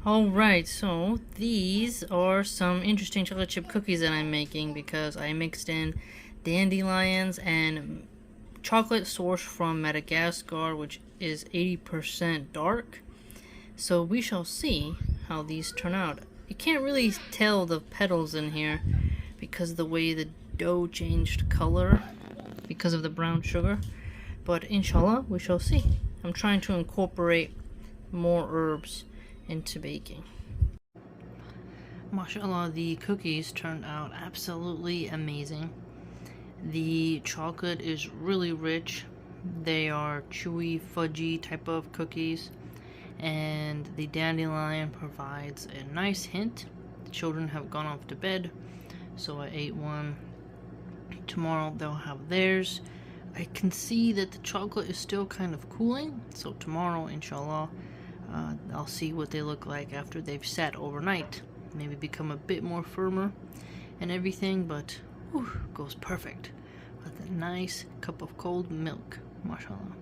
Alright, so these are some interesting chocolate chip cookies that I'm making because I mixed in dandelions and chocolate sourced from Madagascar, which is 80% dark. So we shall see how these turn out. You can't really tell the petals in here because of the way the dough changed color because of the brown sugar. But inshallah, we shall see. I'm trying to incorporate more herbs into baking. Mashallah, the cookies turned out absolutely amazing. The chocolate is really rich. They are chewy, fudgy type of cookies. And the dandelion provides a nice hint. The children have gone off to bed, so I ate one. Tomorrow they'll have theirs. I can see that the chocolate is still kind of cooling, so tomorrow, inshallah, I'll see what they look like after they've sat overnight. Maybe become a bit more firmer and everything, but goes perfect with a nice cup of cold milk, mashallah.